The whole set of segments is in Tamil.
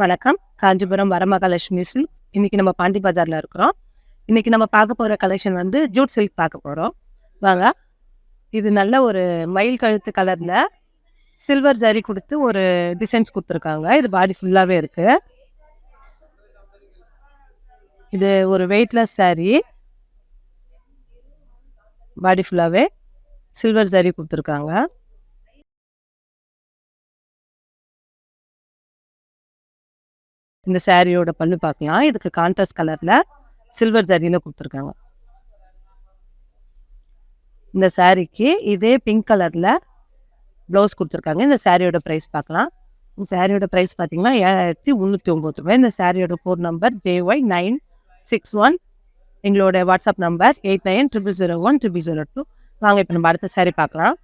வணக்கம். காஞ்சிபுரம் வரமகாலட்சுமி சில்க். இன்னைக்கு நம்ம பாண்டி பஜார்ல இருக்கிறோம். இன்னைக்கு நம்ம பார்க்க போற கலெக்ஷன் வந்து ஜூட் சில்க் பார்க்க போறோம். வாங்க. இது நல்ல ஒரு மயில் கழுத்து கலர்ல சில்வர் ஜரி கொடுத்து ஒரு டிசைன்ஸ் கொடுத்துருக்காங்க. இது பாடி ஃபுல்லாவே இருக்கு. இது ஒரு வெயிட்லெஸ் saree. பாடி ஃபுல்லாவே சில்வர் ஜரி கொடுத்துருக்காங்க. இந்த சாரியோட பல்லு பார்க்கலாம். இதுக்கு கான்ட்ராஸ்ட் கலர்ல சில்வர் ஜரியில கொடுத்துருக்காங்க. இந்த சாரிக்கு இதே பிங்க் கலர்ல ப்ளவுஸ் கொடுத்துருக்காங்க. இந்த சாரியோட ப்ரைஸ் பார்க்கலாம். இந்த சாரியோட ப்ரைஸ் பார்த்தீங்கன்னா 7309 ரூபாய். இந்த சாரியோட கோட் நம்பர் JY961. எங்களோட வாட்ஸ்அப் நம்பர் 8900010002. வாங்க இப்போ நம்ம அடுத்த சாரி பார்க்கலாம்.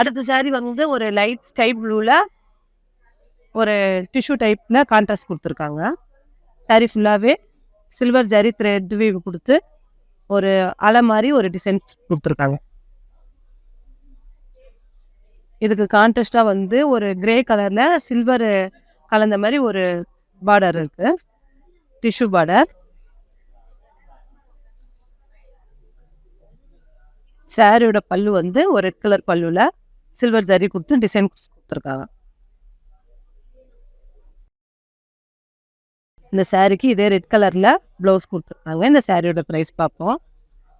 அடுத்த சாரி வந்து ஒரு லைட் ஸ்கை ப்ளூல ஒரு டிஷ்யூ டைப்ல கான்ட்ராஸ்ட் கொடுத்துருக்காங்க. சாரி ஃபுல்லாகவே சில்வர் ஜரி த்ரெட் வீவ் கொடுத்து ஒரு அலை மாதிரி ஒரு டிசைன் கொடுத்துருக்காங்க. இதுக்கு கான்ட்ராஸ்டாக வந்து ஒரு கிரே கலர்ல சில்வர் கலந்த மாதிரி ஒரு பார்டர் இருக்கு, டிஷ்யூ பார்டர். சாரியோட பல்லு வந்து ஒரு ரெட் கலர் பல்லுல சில்வர் ஜரி கொடுத்து டிசைன் கொடுத்துருக்காங்க. இந்த சாரிக்கு இதே ரெட் கலர்ல ப்ளவுஸ் கொடுத்துருக்காங்க. இந்த சாரியோட ப்ரைஸ் பார்ப்போம்.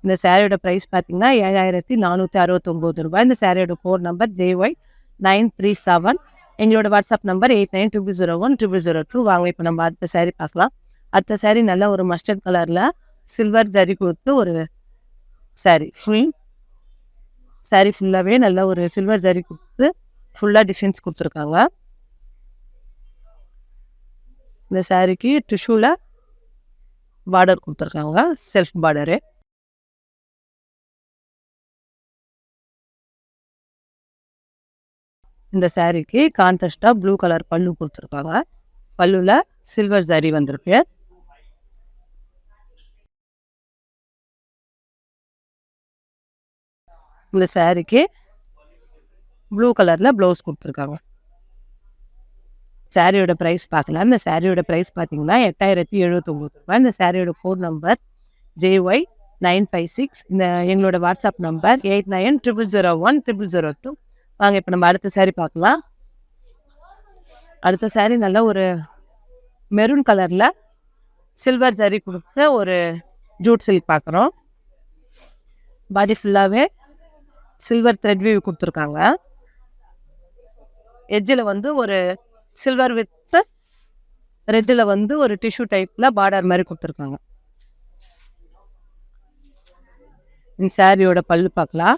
இந்த சாரியோட ப்ரைஸ் பார்த்தீங்கன்னா 7469 ரூபாய். இந்த சாரியோட கோட் நம்பர் JY937. எங்களோட வாட்ஸ்அப் நம்பர் 8900010002. வாங்க இப்போ நம்ம அடுத்த சாரி பார்க்கலாம். அடுத்த சாரி நல்ல ஒரு மஸ்டர்ட் கலர்ல சில்வர் ஜரி கொடுத்து ஒரு சாரி ஃபுல்லாகவே நல்ல ஒரு சில்வர் ஜரி கொடுத்து ஃபுல்லாக டிசைன்ஸ் கொடுத்துருக்காங்க. இந்த சாரிக்கு டிஷ்யூல பார்டர் கொடுத்துருக்காங்க, செல்ஃப் பார்டரு. இந்த சாரிக்கு கான்ட்ராஸ்டா ப்ளூ கலர் பல்லு கொடுத்துருக்காங்க. பல்லுல சில்வர் ஜரி வந்திருக்கு. இந்த சாரிக்கு ப்ளூ கலர்ல ப்ளவுஸ் கொடுத்துருக்காங்க. சாரியோட ப்ரைஸ் பார்க்கலாம். இந்த சாரியோட ப்ரைஸ் பார்த்தீங்கன்னா 8079 ரூபாய். இந்த சாரியோட கோட் நம்பர் JY956. இந்த எங்களோட வாட்ஸ்அப் நம்பர் 8900010002. வாங்க இப்போ நம்ம அடுத்த சாரி பார்க்கலாம். அடுத்த சாரி நல்ல ஒரு மெரூன் கலர்ல சில்வர் ஜரி கொடுத்த ஒரு ஜூட் சில்க் பார்க்குறோம். பாடி ஃபுல்லாகவே சில்வர் த்ரெட் வீவ் கொடுத்துருக்காங்க. எட்ஜில் வந்து ஒரு சில்வர் வித் ரெட்டில் வந்து ஒரு டிஷ்யூ டைப்ல பார்டர் மாதிரி கொடுத்துருக்காங்க. இந்த சாரியோட பல்லு பார்க்கலாம்.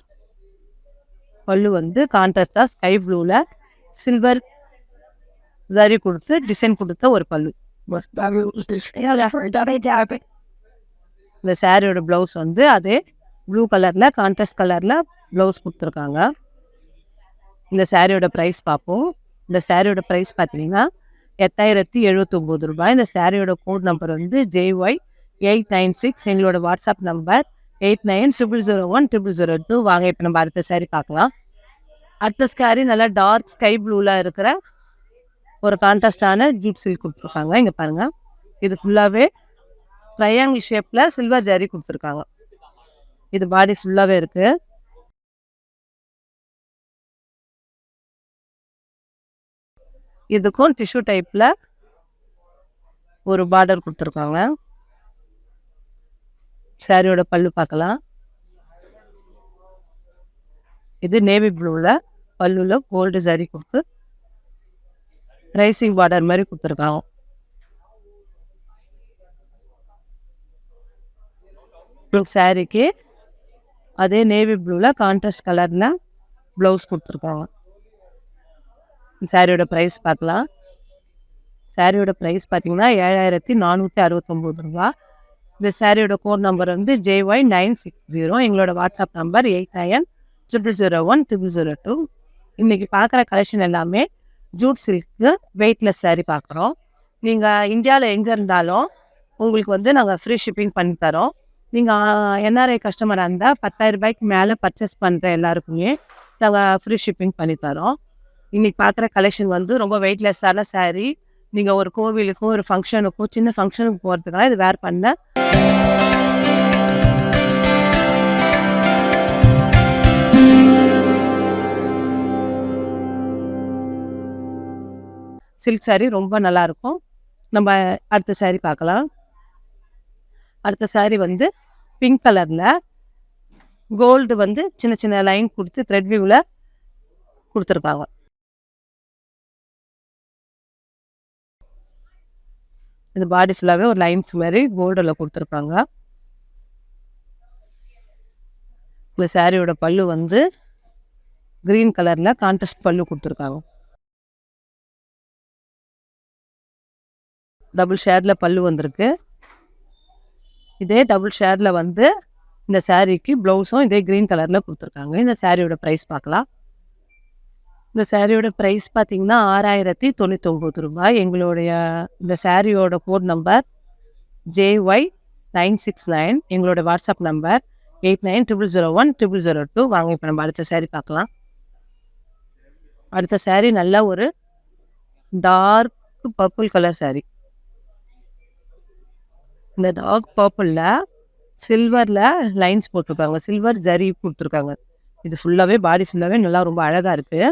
பல்லு வந்து கான்ட்ராஸ்டா ஸ்கை ப்ளூல சில்வர் ஜரி கொடுத்து டிசைன் கொடுத்த ஒரு பல்லு. இந்த சாரியோட ப்ளவுஸ் வந்து அதே ப்ளூ கலர்ல கான்ட்ராஸ்ட் கலர்ல ப்ளவுஸ் கொடுத்துருக்காங்க. இந்த சாரியோட ப்ரைஸ் பார்ப்போம். இந்த சாரியோட ப்ரைஸ் பார்த்தீங்கன்னா 8079 ரூபாய். இந்த சாரியோட கோட் நம்பர் வந்து JY896. எங்களோட வாட்ஸ்அப் நம்பர் 8900010002. வாங்க இப்போ நம்ம அடுத்த சாரி பார்க்கலாம். அடுத்த சாரி நல்லா டார்க் ஸ்கை ப்ளூல இருக்கிற ஒரு கான்ட்ராஸ்டான ஜூட் சில்க் கொடுத்துருக்காங்க. இங்கே பாருங்க, இது ஃபுல்லாகவே ட்ரையாங்கிள் ஷேப்ல சில்வர் ஜரி கொடுத்துருக்காங்க. இது பாடி ஃபுல்லாகவே இருக்கு. இதுக்கும் டிஷ்யூ டைப்ல ஒரு பார்டர் கொடுத்துருக்காங்க. சாரியோட பல்லு பார்க்கலாம். இது நேவி ப்ளூல பல்லுல கோல்டு ஜரி கொடுத்து ரைசிங் பார்டர் மாதிரி கொடுத்துருக்காங்க. சாரிக்கு அதே நேவி ப்ளூல கான்ட்ராஸ்ட் கலர்ல ப்ளவுஸ் கொடுத்துருக்காங்க. சாரியோட ப்ரைஸ் பார்க்கலாம். சாரியோட ப்ரைஸ் பார்த்தீங்கன்னா 7469 ரூபா. இந்த சாரியோட கோட் நம்பர் வந்து JY960. எங்களோட வாட்ஸ்அப் நம்பர் 8900010002. இன்னைக்கு பார்க்குற கலெக்ஷன் எல்லாமே ஜூட் சில்க்கு வெயிட்லெஸ் சாரி பார்க்குறோம். நீங்கள் இந்தியாவில் எங்கே இருந்தாலும் உங்களுக்கு வந்து நாங்கள் ஃப்ரீ ஷிப்பிங் பண்ணித்தரோம். நீங்கள் NRI கஸ்டமராக இருந்தால் 10,000 ரூபாய்க்கு மேலே பர்ச்சேஸ் பண்ணுற எல்லாருக்குமே நாங்கள் ஃப்ரீ ஷிப்பிங் பண்ணித்தரோம். இன்னைக்கு பார்க்குற கலெக்ஷன் வந்து ரொம்ப வெயிட்லெஸ்ஸான சாரீ, நீங்கள் ஒரு கோவிலுக்கோ ஒரு ஃபங்க்ஷனுக்கோ சின்ன ஃபங்க்ஷனுக்கு போகிறதுக்கெல்லாம் இது வேர் பண்ண சில்க் saree ரொம்ப நல்லாயிருக்கும். நம்ம அடுத்த saree பார்க்கலாம். அடுத்த saree வந்து பிங்க் கலரில் கோல்டு வந்து சின்ன சின்ன லைன் கொடுத்து த்ரெட் வியூவில் கொடுத்துருக்காங்க. இந்த பாடி ஃபுல்லாகவே ஒரு லைன்ஸ் மாதிரி கோல்டில் கொடுத்துருப்பாங்க. இந்த சாரியோட பல்லு வந்து கிரீன் கலரில் கான்ட்ராஸ்ட் பல்லு கொடுத்துருக்காங்க. டபுள் ஷேடில் பல்லு வந்திருக்கு. இதே டபுள் ஷேடில் வந்து இந்த சாரீக்கு ப்ளவுஸும் இதே க்ரீன் கலரில் கொடுத்துருக்காங்க. இந்த சாரியோட ப்ரைஸ் பார்க்கலாம். இந்த சாரியோட ப்ரைஸ் பார்த்திங்கன்னா 6099 ரூபாய். எங்களுடைய இந்த சாரியோட கோட் நம்பர் JY969. எங்களோட வாட்ஸ்அப் நம்பர் 8900010002. வாங்க இப்போ நம்ம அடுத்த சாரீ பார்க்கலாம். அடுத்த சாரீ நல்ல ஒரு டார்க் பர்பிள் கலர் சாரீ. இந்த டார்க் பர்பிளில் சில்வரில் லைன்ஸ் போட்டிருக்காங்க, சில்வர் ஜரி கொடுத்துருக்காங்க. இது ஃபுல்லாகவே பாடி ஃபுல்லாகவே நல்லா ரொம்ப அழகாக இருக்குது.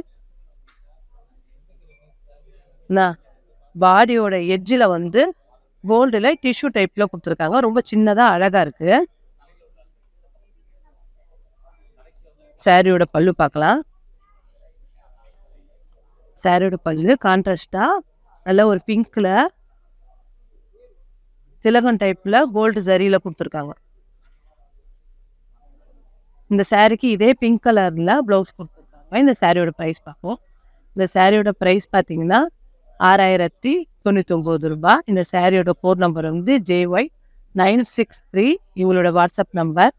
பாடியோட எட்ஜில் வந்து கோல்டில் டிஷ்யூ டைப்பில் கொடுத்துருக்காங்க. ரொம்ப சின்னதாக அழகாக இருக்குது. சாரியோட பல்லு பார்க்கலாம். சாரியோட பல்லு கான்ட்ராஸ்டாக நல்ல ஒரு பிங்க்கில் திலகம் டைப்பில் கோல்டு ஜரியில் கொடுத்துருக்காங்க. இந்த சாரிக்கு இதே பிங்க் கலரில் ப்ளவுஸ் கொடுத்துருக்காங்க. இந்த சாரியோட ப்ரைஸ் பார்ப்போம். இந்த சாரியோட ப்ரைஸ் பார்த்தீங்கன்னா 6099 ரூபாய். இந்த சாரியோட கோட் நம்பர் வந்து JY963. இவங்களோட வாட்ஸ்அப் நம்பர்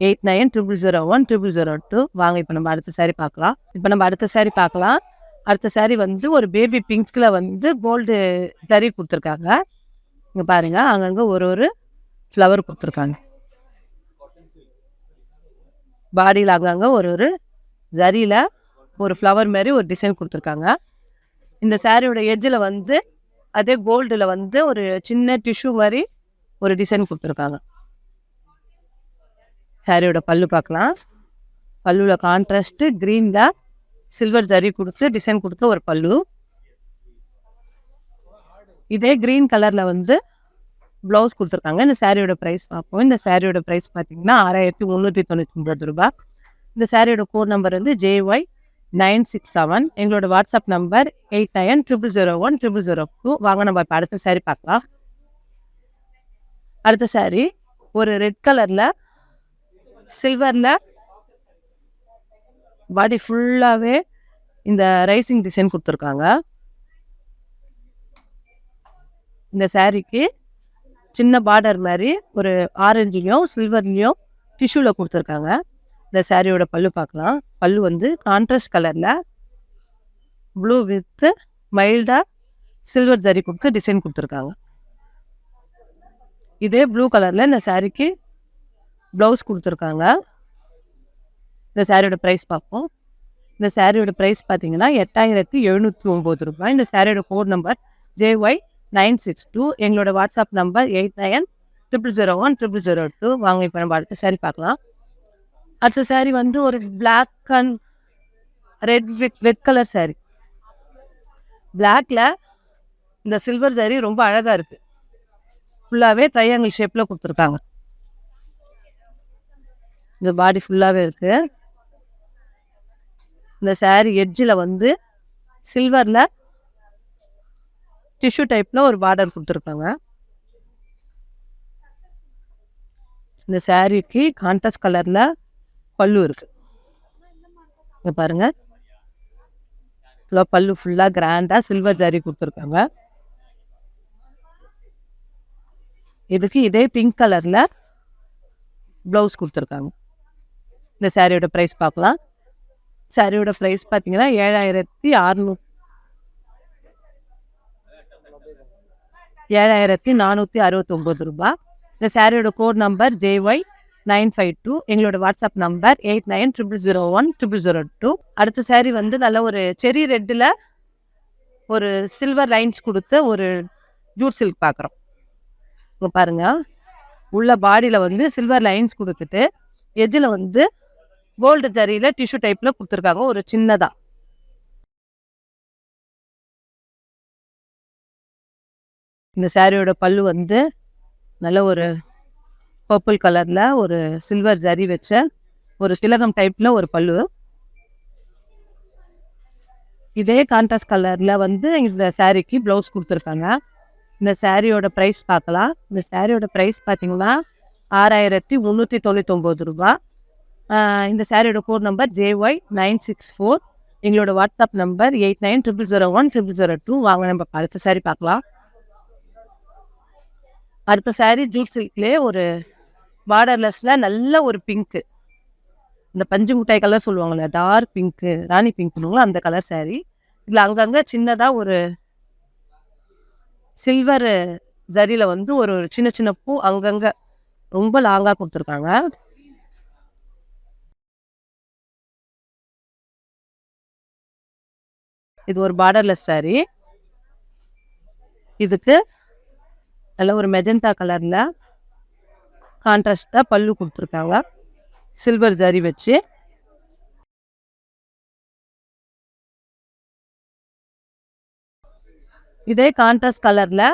8900010002. வாங்க இப்போ நம்ம அடுத்த சாரீ பார்க்கலாம். அடுத்த சாரீ வந்து ஒரு பேபி பிங்க்கில் வந்து கோல்டு ஜரி கொடுத்துருக்காங்க. இங்கே பாருங்க, அங்கங்கே ஒரு ஃப்ளவர் கொடுத்துருக்காங்க. பாடியில் அங்கங்கே ஒரு ஜரியில் ஒரு ஃப்ளவர் மாதிரி ஒரு டிசைன் கொடுத்துருக்காங்க. இந்த சாரியோட எட்ஜில் வந்து அதே கோல்டில் வந்து ஒரு சின்ன டிஷ்யூ மாதிரி ஒரு டிசைன் கொடுத்துருக்காங்க. சாரியோட பல்லு பார்க்கலாம். பல்லுவில் கான்ட்ராஸ்ட்டு க்ரீனில் சில்வர் ஜரி கொடுத்து டிசைன் கொடுத்த ஒரு பல்லு. இதே க்ரீன் கலரில் வந்து ப்ளவுஸ் கொடுத்துருக்காங்க. இந்த சாரியோட ப்ரைஸ் பார்ப்போம். இந்த சாரியோட ப்ரைஸ் பார்த்தீங்கன்னா 6399 ரூபாய். இந்த சாரியோட கோட் நம்பர் வந்து JY967. எங்களோட வாட்ஸ்அப் நம்பர் 8900010002. வாங்க நம்ம இப்போ அடுத்த சாரீ பார்க்கலாம். அடுத்த சாரீ ஒரு ரெட் கலரில் சில்வரில் பாடி ஃபுல்லாகவே இந்த ரைசிங் டிசைன் கொடுத்துருக்காங்க. இந்த சாரீக்கு சின்ன பார்டர் மாதிரி ஒரு ஆரஞ்சுலையும் சில்வர்லேயும் டிஷ்யூவில் கொடுத்துருக்காங்க. இந்த சாரியோட பல்லு பார்க்கலாம். பல்லு வந்து கான்ட்ராஸ்ட் கலரில் ப்ளூ வித் மைல்டாக சில்வர் ஜரி கொடுத்து டிசைன் கொடுத்துருக்காங்க. இதே ப்ளூ கலரில் இந்த சாரீக்கு ப்ளவுஸ் கொடுத்துருக்காங்க. இந்த சாரியோட ப்ரைஸ் பார்ப்போம். இந்த சாரியோட ப்ரைஸ் பார்த்தீங்கன்னா 8709 ரூபாய். இந்த சாரியோட கோட் நம்பர் JY962. எங்களோட வாட்ஸ்அப் நம்பர் 8900010002. வாங்க இப்போ நம்ம அடுத்த சாரீ பார்க்கலாம். அடுத்த சாரீ வந்து ஒரு black and red colour sari. பிளாக்ல இந்த சில்வர் சாரீ ரொம்ப அழகாக இருக்குது. ஃபுல்லாகவே ட்ரையாங்கிள் ஷேப்பில் கொடுத்துருக்காங்க. இந்த பாடி ஃபுல்லாகவே இருக்குது. இந்த சாரீ எட்ஜில் வந்து சில்வரில் டிஷ்யூ டைப்பில் ஒரு பார்டர் கொடுத்துருக்காங்க. இந்த சாரீக்கு கான்ட்ராஸ்ட் கலரில் பல்லு இருக்குது. இங்கே பாருங்கள், பல்லு ஃபுல்லாக கிராண்டாக சில்வர் ஜரி கொடுத்துருக்காங்க. இதுக்கு இதே பிங்க் கலரில் ப்ளவுஸ் கொடுத்துருக்காங்க. இந்த சாரியோட ப்ரைஸ் பார்க்கலாம். சாரியோட ப்ரைஸ் பார்த்தீங்கன்னா 7469 ரூபாய். இந்த சாரியோட கோட் நம்பர் JY952. எங்களோட வாட்ஸ்அப் நம்பர் 8900010002. அடுத்த சாரீ வந்து நல்ல ஒரு செரி ரெட்டில் ஒரு சில்வர் லைன்ஸ் கொடுத்து ஒரு ஜூட் சில்க் பார்க்குறோம். இங்கே பாருங்க, உள்ள பாடியில் வந்து சில்வர் லைன்ஸ் கொடுத்துட்டு எஜ்ஜில் வந்து கோல்டு ஜரியில் டிஷ்யூ டைப்பில் கொடுத்துருக்காங்க ஒரு சின்னதாக. இந்த சாரியோட பல்லு வந்து நல்ல ஒரு பர்பிள் கலரில் ஒரு சில்வர் ஜரி வச்ச ஒரு திலகம் டைப்பில் ஒரு பல்லு. இதே கான்ட்ராஸ்ட் கலரில் வந்து இந்த சாரிக்கு ப்ளவுஸ் கொடுத்துருக்காங்க. இந்த சாரியோட ப்ரைஸ் பார்க்கலாம். இந்த சாரியோட ப்ரைஸ் பார்த்தீங்கன்னா 6399 ரூபா. இந்த சாரியோட கோட் நம்பர் JY964. எங்களோட வாட்ஸ்அப் நம்பர் 8900010002. வாங்க நம்ம அடுத்த சாரி பார்க்கலாம். அடுத்த சாரி ஜூட் சில்க்லேயே ஒரு பார்டர்லெஸில் நல்ல ஒரு பிங்க்கு, இந்த பஞ்சு மிட்டாய் கலர் சொல்லுவாங்கள்ல, டார்க் பிங்க்கு, ராணி பிங்க்னுங்களோ அந்த கலர் சாரி. இதில் அங்கங்கே சின்னதாக ஒரு சில்வர் ஜரியில் வந்து ஒரு சின்ன சின்ன பூ அங்கங்கே ரொம்ப லாங்காக கொடுத்துருக்காங்க. இது ஒரு பார்டர்லெஸ் சாரி. இதுக்கு நல்ல ஒரு மெஜந்தா கலரில் கான்ட்ராஸ்டாக பல்லு கொடுத்துருக்காங்க சில்வர் ஜரி வச்சு. இதே கான்ட்ராஸ்ட் கலரில்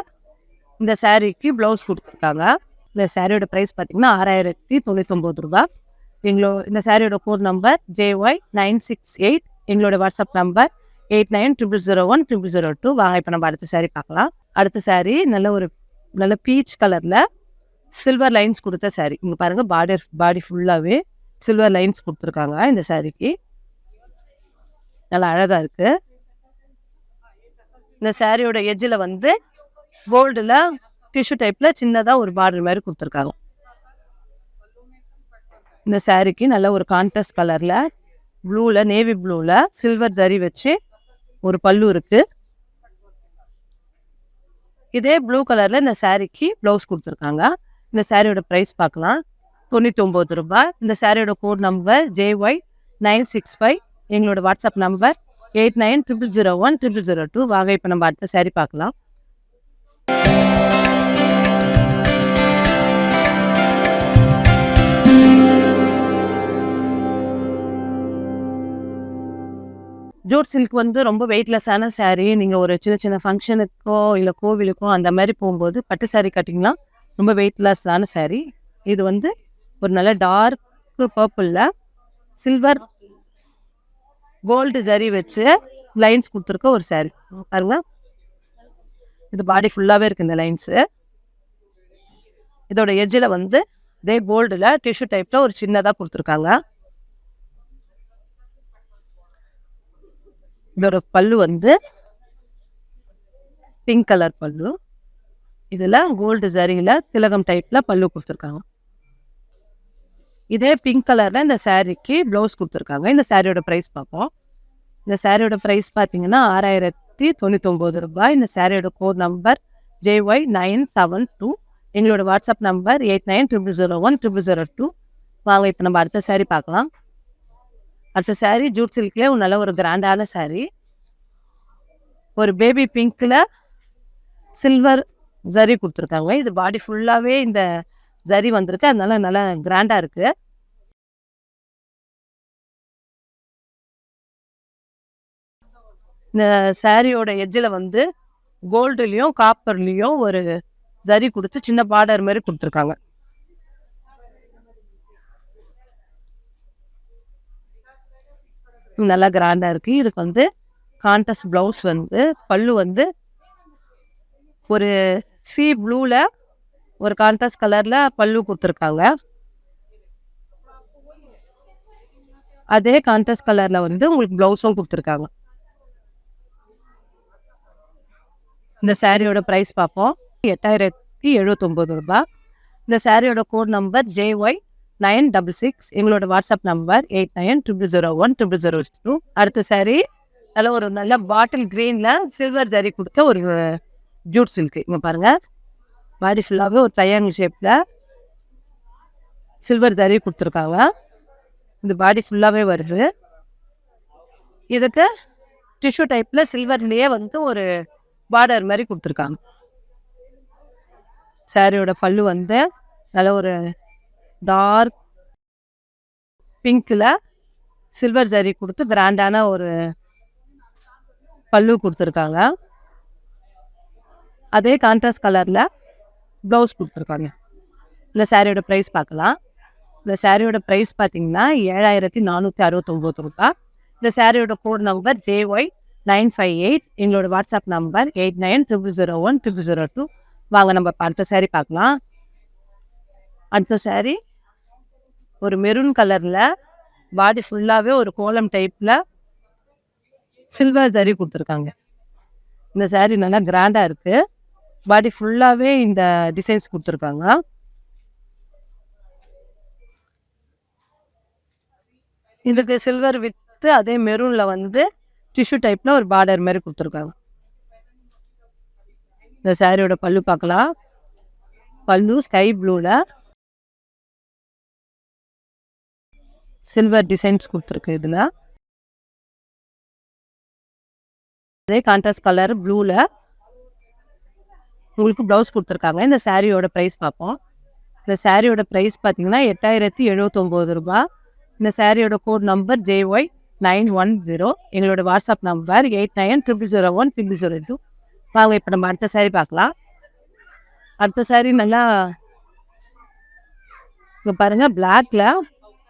இந்த சாரீக்கு ப்ளவுஸ் கொடுத்துருக்காங்க. இந்த சாரியோட ப்ரைஸ் பார்த்தீங்கன்னா 6099 ரூபா. இந்த சாரியோட கோட் நம்பர் JY968. எங்களோட வாட்ஸ்அப் நம்பர் 8900010002. வாங்க இப்போ நம்ம அடுத்த சாரி பார்க்கலாம். அடுத்த சாரி நல்ல பீச் கலரில் சில்வர் லைன்ஸ் கொடுத்த சாரி. இங்கே பாருங்கள், பாடி ஃபுல்லாகவே சில்வர் லைன்ஸ் கொடுத்துருக்காங்க. இந்த சாரிக்கு நல்லா அழகாக இருக்குது. இந்த சாரியோட எஜ்ஜில் வந்து கோல்டில் டிஷ்யூ டைப்பில் சின்னதாக ஒரு பார்டர் மாதிரி கொடுத்துருக்காங்க. இந்த சாரிக்கு நல்ல ஒரு கான்ட்ராஸ்ட் கலரில் ப்ளூவில், நேவி ப்ளூவில் சில்வர் ஜரி வச்சு ஒரு பல்லு இருக்குது. இதே ப்ளூ கலரில் இந்த சாரிக்கு ப்ளவுஸ் கொடுத்துருக்காங்க. இந்த சாரியோட ப்ரைஸ் பார்க்கலாம், 99 ரூபாய். இந்த சாரியோட கோட் நம்பர் JY965. எங்களோட வாட்ஸ்அப் நம்பர் 8900010002. வாங்க இப்போ நம்ம அடுத்த சாரி பார்க்கலாம். ஜூட் சில்க் வந்து ரொம்ப வெயிட்லெஸ்ஸான சாரீ. நீங்கள் ஒரு சின்ன சின்ன ஃபங்க்ஷனுக்கோ இல்லை கோவிலுக்கோ அந்த மாதிரி போகும்போது பட்டு சாரீ கட்டிங்கன்னா ரொம்ப வெயிட்லெஸ்ஸான சாரீ. இது வந்து ஒரு நல்ல டார்க் பர்பிளில் சில்வர் கோல்டு ஜரி வச்சு லைன்ஸ் கொடுத்துருக்க ஒரு சாரீ. பாருங்க, இது பாடி ஃபுல்லாகவே இருக்குது இந்த லைன்ஸு. இதோட எஜ்ஜில் வந்து இதே கோல்டில் டிஷ்யூ டைப்பில் ஒரு சின்னதாக கொடுத்துருக்காங்க. இதோட பல்லு வந்து பிங்க் கலர் பல்லு. இதில் கோல்டு ஜரியில் திலகம் டைப்பில் பல்லு கொடுத்துருக்காங்க. இதே பிங்க் கலரில் இந்த சாரீக்கு ப்ளவுஸ் கொடுத்துருக்காங்க. இந்த சாரியோட ப்ரைஸ் பார்ப்போம். இந்த சாரியோட ப்ரைஸ் பார்த்தீங்கன்னா 6099 ரூபாய். இந்த சாரியோட கோட் நம்பர் JY972. எங்களோட வாட்ஸ்அப் நம்பர் 8900010002. வாங்க இப்போ நம்ம அடுத்த சாரீ பார்க்கலாம். அடுத்த சாரீ ஜூட் சில்க்லேயே நல்ல ஒரு கிராண்டான சாரீ. ஒரு பேபி பிங்க்கில் சில்வர் ஜரி கொடுத்துருக்காங்க. இது பாடி ஃபுல்லாகவே இந்த ஜரி வந்திருக்கு, அதனால நல்லா கிராண்டாக இருக்குது. இந்த சாரியோட எஜ்ஜில் வந்து கோல்டுலேயும் காப்பர்லேயும் ஒரு ஜரி கொடுத்து சின்ன பார்டர் மாதிரி கொடுத்துருக்காங்க. நல்லா கிராண்டாக இருக்குது. இதுக்கு வந்து கான்ட்ராஸ்ட் ப்ளவுஸ் வந்து பல்லு வந்து ஒரு சி ப்ளூவில் ஒரு கான்ட்ராஸ்ட் கலரில் பல்லு கொடுத்துருக்காங்க. அதே கான்ட்ராஸ்ட் கலரில் வந்து உங்களுக்கு ப்ளவுஸும் கொடுத்துருக்காங்க. இந்த சாரியோட ப்ரைஸ் பார்ப்போம், 8079 ரூபாய். இந்த சாரியோட கோட் நம்பர் JY966. எங்களோட வாட்ஸ்அப் நம்பர் 8900010002. அடுத்த சாரி நல்ல பாட்டில் கிரீனில் சில்வர் ஜரி கொடுத்த ஒரு ஜூட் சில்க்கு. இங்கே பாருங்கள், பாடி ஃபுல்லாகவே ஒரு ட்ரையாங்கிள் ஷேப்பில் சில்வர் ஜரி கொடுத்துருக்காங்க. இந்த பாடி ஃபுல்லாகவே வருது. இதுக்கு டிஷ்யூ டைப்பில் சில்வர்லேயே வந்து ஒரு பார்டர் மாதிரி கொடுத்துருக்காங்க. சாரியோட பல்லு வந்து நல்ல ஒரு டார்க் பிங்க்கில் சில்வர் ஜரி கொடுத்து கிராண்டான ஒரு பல்லு கொடுத்துருக்காங்க. அதே கான்ட்ராஸ்ட் கலரில் ப்ளவுஸ் கொடுத்துருக்காங்க. இந்த சாரியோட ப்ரைஸ் பார்க்கலாம். இந்த சாரியோட ப்ரைஸ் பார்த்தீங்கன்னா 7469 ரூபாய். இந்த சாரியோட கோட் நம்பர் JY958. எங்களோட வாட்ஸ்அப் நம்பர் 8900010002. வாங்க நம்ம அடுத்த சாரி பார்க்கலாம். அடுத்த சாரி ஒரு மெரூன் கலரில் பாடி ஃபுல்லாகவே ஒரு கோலம் டைப்பில் சில்வர் ஜரி கொடுத்துருக்காங்க. இந்த சாரி நல்லா கிராண்டாக இருக்குது. பாடி ஃபுல்லாகவே இந்த டிசைன்ஸ் கொடுத்துருக்காங்க. இதுக்கு சில்வர் வித்து அதே மெரூனில் வந்து டிஷ்யூ டைப்பில் ஒரு பார்டர் மாதிரி கொடுத்துருக்காங்க. இந்த சாரியோட பல்லு பார்க்கலாம். பல்லு ஸ்கை ப்ளூவில் சில்வர் டிசைன்ஸ் கொடுத்துருக்கு. இதில் அதே கான்ட்ராஸ்ட் கலர் ப்ளூவில் உங்களுக்கு ப்ளவுஸ் கொடுத்துருக்காங்க. இந்த சாரியோட ப்ரைஸ் பார்ப்போம். இந்த சாரியோட ப்ரைஸ் பார்த்தீங்கன்னா 8079 ரூபாய். இந்த சாரியோட கோட் நம்பர் JY910. எங்களோட வாட்ஸ்அப் நம்பர் 8900010002. வாங்க இப்போ நம்ம அடுத்த சாரி பார்க்கலாம். அடுத்த சாரி நல்லா இங்கே பாருங்கள், பிளாக்ல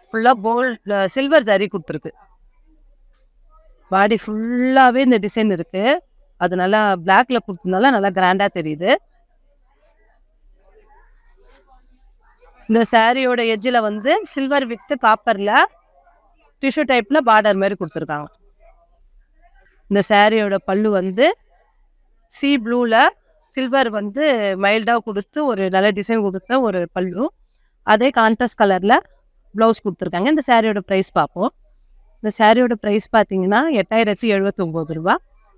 ஃபுல்லாக கோல்டு சில்வர் ஜரி கொடுத்துருக்கு. பாடி ஃபுல்லாகவே இந்த டிசைன் இருக்குது. அது நல்லா பிளாக்ல கொடுத்ததுனால நல்லா கிராண்டாக தெரியுது. இந்த சாரியோட எட்ஜில் வந்து சில்வர் வித்து காப்பரில் டிஷ்யூ டைப்பில் பார்டர் மாதிரி கொடுத்துருக்காங்க. இந்த சாரியோட பல்லு வந்து சி ப்ளூவில் சில்வர் வந்து மைல்டாக கொடுத்து ஒரு நல்ல டிசைன் கொடுத்த ஒரு பல்லு. அதே கான்ட்ராஸ்ட் கலரில் ப்ளவுஸ் கொடுத்துருக்காங்க. இந்த சாரியோட ப்ரைஸ் பார்ப்போம். இந்த சாரியோட ப்ரைஸ் பார்த்தீங்கன்னா 8079 ரூபா.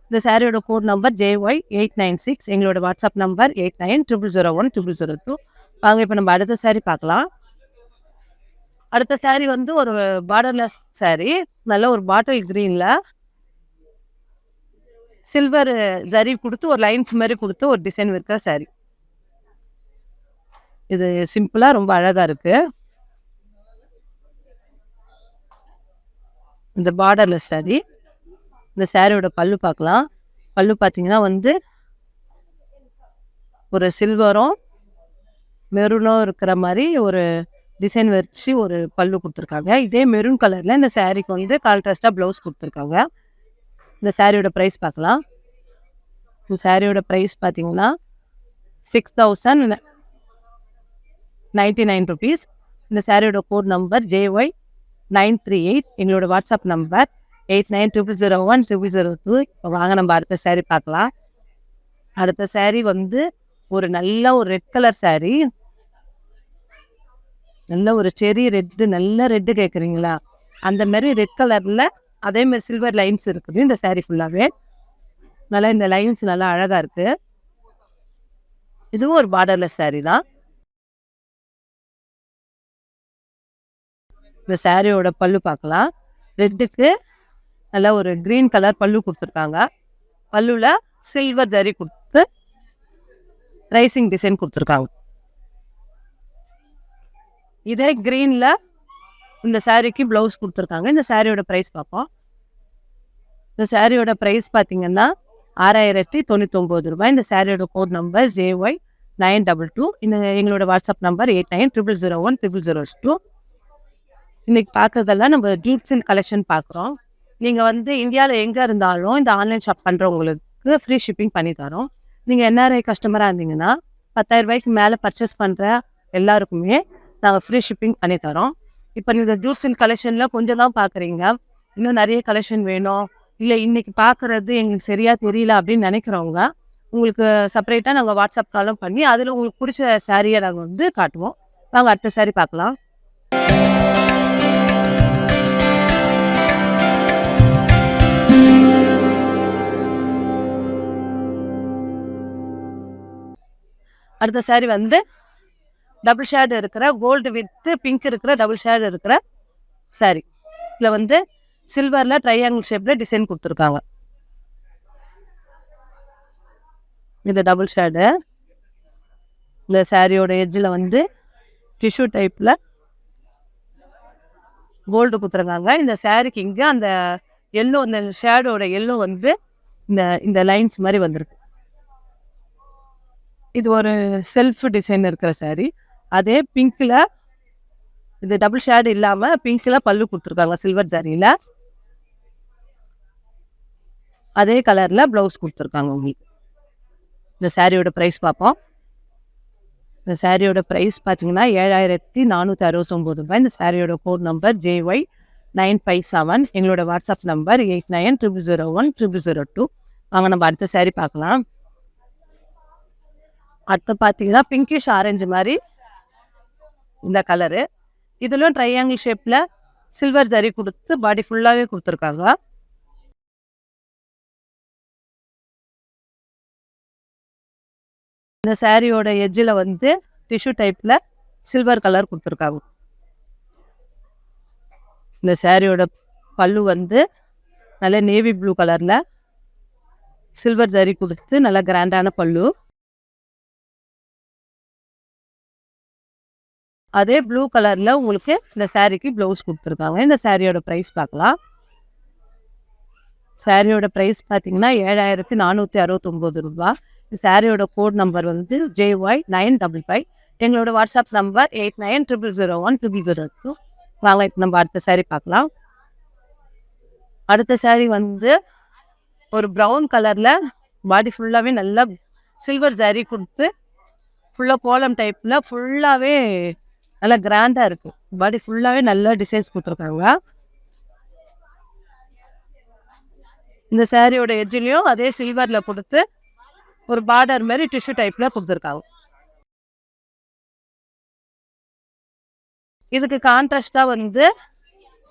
இந்த சாரியோட கோட் நம்பர் JY896. எங்களோட வாட்ஸ்அப் நம்பர் 8900010002. வாங்க இப்போ நம்ம அடுத்த சாரி பார்க்கலாம். அடுத்த சாரி வந்து ஒரு பார்டர்லெஸ் சாரி. நல்ல ஒரு பாட்டில் க்ரீனில் சில்வர் ஜரி கொடுத்து ஒரு லைன்ஸ் மாதிரி கொடுத்து ஒரு டிசைன் இருக்கிற சாரி. இது சிம்பிளாக ரொம்ப அழகாக இருக்குது. இந்த பார்டர்லெஸ் சாரி. இந்த சாரியோட பல்லு பார்க்கலாம். பல்லு பார்த்தீங்கன்னா வந்து ஒரு சில்வரும் மெரூனும் இருக்கிற மாதிரி ஒரு டிசைன் வச்சு ஒரு பல்லு கொடுத்துருக்காங்க. இதே மெரூன் கலரில் இந்த சாரிக்கு வந்து கான்ட்ராஸ்டாக ப்ளவுஸ் கொடுத்துருக்காங்க. இந்த சாரியோட ப்ரைஸ் பார்க்கலாம். இந்த சாரியோட ப்ரைஸ் பார்த்தீங்கன்னா 6099 ருபீஸ். இந்த சாரியோட கோட் நம்பர் JY938. எங்களோட வாட்ஸ்அப் நம்பர் 8900010002. இப்போ வாங்க நம்ம அடுத்த சாரி பார்க்கலாம். அடுத்த சாரி வந்து ஒரு நல்ல ஒரு ரெட் கலர் சாரி. நல்ல ஒரு செரி ரெட்டு, நல்ல ரெட்டு கேட்குறீங்களா, அந்த மாதிரி ரெட் கலரில் அதே மாதிரி சில்வர் லைன்ஸ் இருக்குது. இந்த சாரி ஃபுல்லாகவே நல்லா இந்த லைன்ஸ் நல்லா அழகாக இருக்குது. இதுவும் ஒரு பார்டர்லெஸ் சாரி தான். இந்த சாரியோட பல்லு பார்க்கலாம். ரெட்டுக்கு நல்லா ஒரு க்ரீன் கலர் பல்லு கொடுத்துருக்காங்க. பல்லுவில் சில்வர் ஜரி கொடுத்து ரைசிங் டிசைன் கொடுத்துருக்காங்க. இதே க்ரீனில் இந்த சாரிக்கு ப்ளவுஸ் கொடுத்துருக்காங்க. இந்த சாரியோட ப்ரைஸ் பார்ப்போம். இந்த சாரியோட ப்ரைஸ் பார்த்தீங்கன்னா 6099 ரூபாய். இந்த சாரியோட கோட் நம்பர் JY922. இந்த எங்களோட வாட்ஸ்அப் நம்பர் 8900010002. இன்றைக்கி பார்க்குறதெல்லாம் நம்ம ஜூட் சில்க் கலெக்ஷன் பார்க்குறோம். நீங்கள் வந்து இந்தியாவில் எங்கே இருந்தாலும் இந்த ஆன்லைன் ஷாப் பண்ணுறவங்களுக்கு ஃப்ரீ ஷிப்பிங் பண்ணி தரோம். நீங்கள் NRI கஸ்டமராக இருந்தீங்கன்னா 10,000 ரூபாய்க்கு மேலே பர்ச்சேஸ் பண்ணுற எல்லாருக்குமே நாங்கள் ஃப்ரீ ஷிப்பிங் பண்ணி தரோம். இப்போ நீங்கள் ஜூட் சில்க் கலெக்ஷனில் கொஞ்சம் தான் பார்க்குறீங்க, இன்னும் நிறைய கலெக்ஷன் வேணும், இல்லை இன்றைக்கி பார்க்குறது எங்களுக்கு சரியாக தெரியல அப்படின்னு நினைக்கிறவங்க உங்களுக்கு செப்பரேட்டாக நாங்கள் வாட்ஸ்அப் காலும் பண்ணி அதில் உங்களுக்கு பிடிச்ச சாரியை நாங்கள் வந்து காட்டுவோம். வாங்க அடுத்த சாரி பார்க்கலாம். அடுத்த சாரி வந்து டபுள் ஷேடு இருக்கிற கோல்டு வித் பிங்க் இருக்கிற டபுள் ஷேடு இருக்கிற சாரி. இதில் வந்து சில்வரில் ட்ரையாங்கிள் ஷேப்பில் டிசைன் கொடுத்துருக்காங்க. இது டபுள் ஷேடு. இந்த சாரியோட எட்ஜில் வந்து டிஷ்யூ டைப்பில் கோல்டு கொடுத்துருக்காங்க. இந்த சாரிக்கு இங்கே அந்த எல்லோ, இந்த ஷேடோட எல்லோ வந்து இந்த இந்த லைன்ஸ் மாதிரி வந்திருக்கு. இது ஒரு செல்ஃப் டிசைன் இருக்கிற சாரி. அதே பிங்க்கில், இது டபுள் ஷேடு இல்லாமல் பிங்க்கில் பல்லு கொடுத்துருக்காங்க சில்வர் சாரியில். அதே கலரில் ப்ளவுஸ் கொடுத்துருக்காங்க உங்களுக்கு. இந்த சாரியோட ப்ரைஸ் பார்ப்போம். இந்த சாரியோட ப்ரைஸ் பார்த்தீங்கன்னா 7469 ரூபாய். இந்த சாரியோட கோட் நம்பர் JY957. எங்களோட வாட்ஸ்அப் நம்பர் 8900010002. வாங்க நம்ம அடுத்த சாரி பார்க்கலாம். அடுத்து பார்த்தீங்கன்னா பிங்கிஷ் ஆரஞ்சு மாதிரி இந்த கலரு. இதுலையும் ட்ரையாங்கிள் ஷேப்பில் சில்வர் ஜரி கொடுத்து பாடி ஃபுல்லாகவே கொடுத்துருக்காங்க. இந்த சாரியோட எட்ஜில் வந்து டிஷ்யூ டைப்பில் சில்வர் கலர் கொடுத்துருக்காங்க. இந்த சாரியோட பல்லு வந்து நல்ல நேவி ப்ளூ கலரில் சில்வர் ஜரி கொடுத்து நல்ல கிராண்டான பல்லு. அதே ப்ளூ கலரில் உங்களுக்கு இந்த சாரிக்கு ப்ளவுஸ் கொடுத்துருக்காங்க. இந்த சாரியோட ப்ரைஸ் பார்க்கலாம். சாரியோட ப்ரைஸ் பார்த்தீங்கன்னா 7469 ரூபா. இந்த சாரியோட கோட் நம்பர் வந்து JY955. எங்களோட வாட்ஸ்அப் நம்பர் 8900010002. வாங்க இப்போ நம்ம அடுத்த சாரி பார்க்கலாம். அடுத்த சாரி வந்து ஒரு ப்ரௌன் கலரில் பாடி ஃபுல்லாகவே நல்லா சில்வர் ஜரி கொடுத்து ஃபுல்லாக கோலம் டைப்பில் ஃபுல்லாகவே நல்லா கிராண்டாக இருக்குது. பாடி ஃபுல்லாகவே நல்லா டிசைன்ஸ் கொடுத்துருக்காங்க. இந்த சாரியோட எட்ஜிலையும் அதே சில்வரில் கொடுத்து ஒரு பார்டர் மாதிரி டிஷ்யூ டைப்பில் கொடுத்துருக்காங்க. இதுக்கு கான்ட்ராஸ்டாக வந்து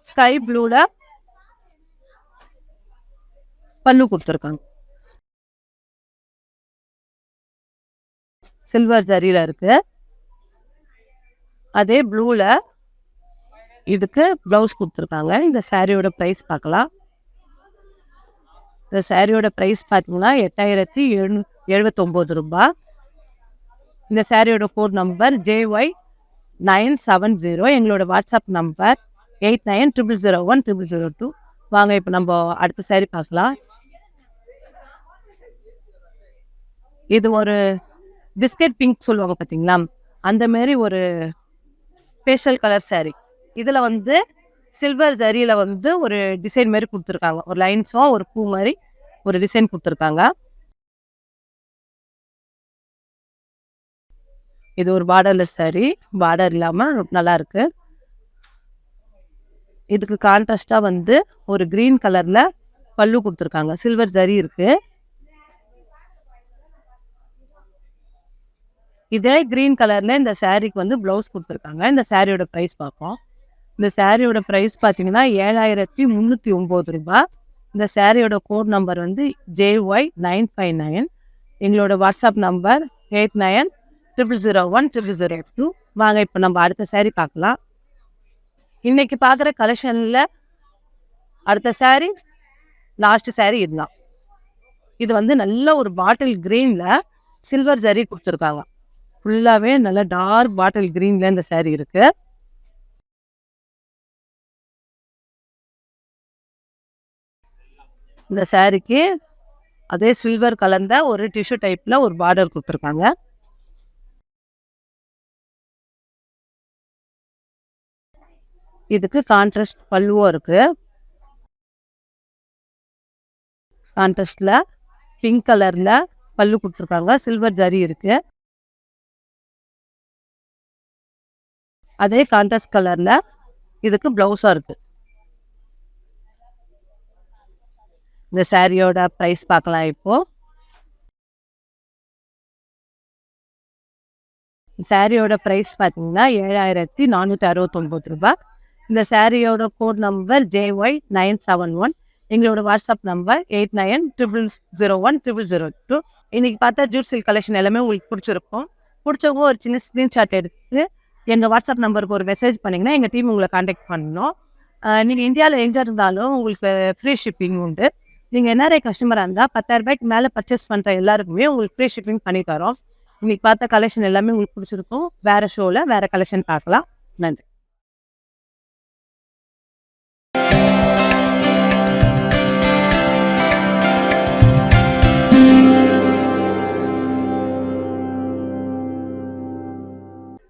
ஸ்கை ப்ளூவில் பல்லு கொடுத்துருக்காங்க. சில்வர் ஜரியில் இருக்குது. அதே ப்ளூவில் இதுக்கு ப்ளவுஸ் கொடுத்துருக்காங்க. இந்த சாரியோட ப்ரைஸ் பார்க்கலாம். இந்த சாரியோட ப்ரைஸ் பார்த்தீங்கன்னா 8779 ரூபா. இந்த சாரியோட கோட் நம்பர் JY970. எங்களோட வாட்ஸ்அப் நம்பர் 8900010002. வாங்க இப்போ நம்ம அடுத்த சாரி பார்க்கலாம். இது ஒரு பிஸ்கட் பிங்க் சொல்லுவாங்க பார்த்தீங்களா, அந்த மாதிரி ஒரு பேஸ்டல் கலர் சாரி. இதில் வந்து சில்வர் ஜரியில் வந்து ஒரு டிசைன் மாதிரி கொடுத்துருக்காங்க. ஒரு லைன்ஸும் ஒரு பூ மாதிரி ஒரு டிசைன் கொடுத்துருக்காங்க. இது ஒரு பார்டர்லெஸ் சாரி, பார்டர் இல்லாமல் நல்லா இருக்கு. இதுக்கு கான்ட்ராஸ்டாக வந்து ஒரு க்ரீன் கலரில் பல்லு கொடுத்துருக்காங்க. சில்வர் ஜரி இருக்கு. இதே க்ரீன் கலரில் இந்த சாரிக்கு வந்து ப்ளவுஸ் கொடுத்துருக்காங்க. இந்த சாரியோட ப்ரைஸ் பார்ப்போம். இந்த சாரியோட ப்ரைஸ் பார்த்தீங்கன்னா 7309 ரூபா. இந்த சாரியோட கோட் நம்பர் வந்து JY959. எங்களோட வாட்ஸ்அப் நம்பர் 8900010002. வாங்க இப்போ நம்ம அடுத்த சாரி பார்க்கலாம். இன்னைக்கு பார்க்குற கலெக்ஷனில் அடுத்த சாரி லாஸ்ட் சாரி இதுதான். இது வந்து நல்ல ஒரு பாட்டில் க்ரீனில் சில்வர் ஜரி கொடுத்துருக்காங்க. ஃபுல்லாகவே நல்ல டார்க் பாட்டில் க்ரீனில் இந்த சாரி இருக்குது. இந்த சாரிக்கு அதே சில்வர் கலந்த ஒரு டிஷ்யூ டைப்பில் ஒரு பார்டர் கொடுத்துருக்காங்க. இதுக்கு கான்ட்ராஸ்ட் பல்லுவும் இருக்குது. கான்ட்ராஸ்டில் பிங்க் கலரில் பல்லு கொடுத்துருக்காங்க. சில்வர் ஜரி இருக்குது. அதே கான்ட்ராஸ்ட் கலரில் இதுக்கு ப்ளவுஸாக இருக்குது. இந்த சாரியோட ப்ரைஸ் பார்க்கலாம். இப்போது சாரியோட ப்ரைஸ் பார்த்தீங்கன்னா 7469 ரூபா. இந்த சாரியோட கோட் நம்பர் JY971. எங்களோட வாட்ஸ்அப் நம்பர் 8900010002. இன்னைக்கு பார்த்தா ஜூட் சில்க் கலெக்ஷன் எல்லாமே உங்களுக்கு பிடிச்சிருக்கும். பிடிச்சவங்க ஒரு சின்ன ஸ்க்ரீன்ஷாட் எடுத்து எங்கள் வாட்ஸ்அப் நம்பருக்கு ஒரு மெசேஜ் பண்ணிங்கன்னா எங்கள் டீம் உங்களை காண்டாக்ட் பண்ணணும். நீங்கள் இந்தியாவில் எங்கே இருந்தாலும் உங்களுக்கு ஃப்ரீ ஷிப்பிங் உண்டு. நீங்கள் NRI கஸ்டமராக இருந்தால் 10,000 ரூபாய்க்கு மேலே பர்ச்சேஸ் பண்ணுற எல்லாருக்குமே உங்களுக்கு ஃப்ரீ ஷிப்பிங் பண்ணி தரோம். இன்னைக்கு பார்த்த கலெக்ஷன் எல்லாமே உங்களுக்கு பிடிச்சிருக்கும். வேறு ஷோவில் வேறு கலெக்ஷன் பார்க்கலாம். நன்றி.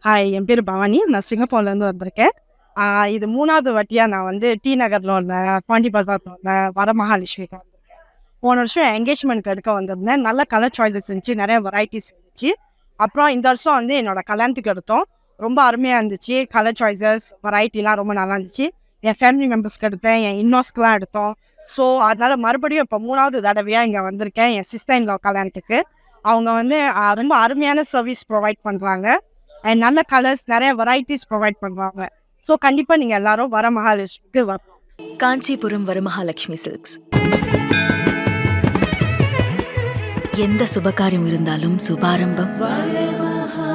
ஹாய், என் பேர் பவானி. நான் சிங்கப்பூர்லேருந்து வந்திருக்கேன். இது 3வது வாட்டியாக நான் வந்து டி நகரில் உள்ள பாண்டி பஜாரில் உள்ள வரமகாலட்சுமிக்கு வந்திருக்கேன். போன வருஷம் என்கேஜ்மெண்ட்க்கு எடுக்க வந்திருந்தேன். நல்ல கலர் சாய்ஸஸ் இருந்துச்சு, நிறைய வெரைட்டிஸ் இருந்துச்சு. அப்புறம் இந்த வருஷம் வந்து என்னோடய கல்யாணத்துக்கு எடுத்தோம். ரொம்ப அருமையாக இருந்துச்சு. கலர் சாய்ஸஸ் வெரைட்டிலாம் ரொம்ப நல்லா இருந்துச்சு. என் ஃபேமிலி மெம்பர்ஸ்க்கு எடுத்தேன், என் இன்னோஸ்க்குலாம் எடுத்தோம். ஸோ அதனால் மறுபடியும் இப்போ 3வது தடவையாக இங்கே வந்திருக்கேன் என் சிஸ்டர் இன் லா கல்யாணத்துக்கு. அவங்க வந்து ரொம்ப அருமையான சர்வீஸ் ப்ரொவைட் பண்ணுறாங்க. அண்ட் நல்ல கலர்ஸ், நிறைய வெரைட்டிஸ் ப்ரொவைட் பண்ணுறாங்க. ஸோ கண்டிப்பாக நீங்கள் எல்லாரும் வரமகாலட்சுமிக்கு வரணும். காஞ்சிபுரம் வரமகாலட்சுமி சில்க்ஸ். எந்த சுபகாரியம் இருந்தாலும் சுபாரம்பம் வரமகாலட்சுமி.